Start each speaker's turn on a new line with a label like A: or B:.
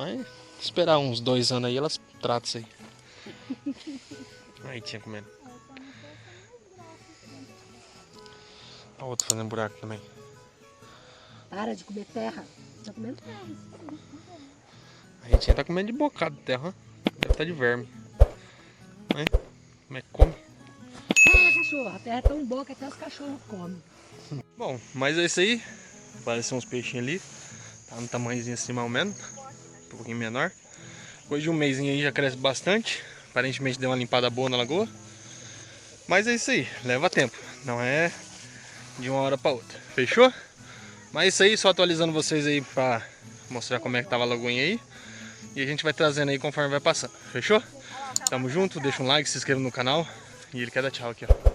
A: Mas esperar uns 2 anos aí, elas tratam isso aí. Aí tinha comendo. Olha o outro fazendo buraco também.
B: Para de comer terra. Tá comendo terra.
A: A Ritinha tá comendo de bocado de terra, ó. Deve estar de verme. Né? Como é que come?
B: É, cachorro. A terra é tão boa que até os cachorros comem.
A: Bom, mas é isso aí. Apareceu uns peixinhos ali. Tá no tamanhozinho assim mais ou menos. Um pouquinho menor. Depois de um mêsinho aí já cresce bastante. Aparentemente deu uma limpada boa na lagoa. Mas é isso aí, leva tempo. Não é de uma hora pra outra. Fechou? Mas é isso aí, só atualizando vocês aí pra mostrar como é que tava a lagoinha aí. E a gente vai trazendo aí conforme vai passando. Fechou? Tamo junto, deixa um like, se inscreva no canal. E ele quer dar tchau aqui, ó.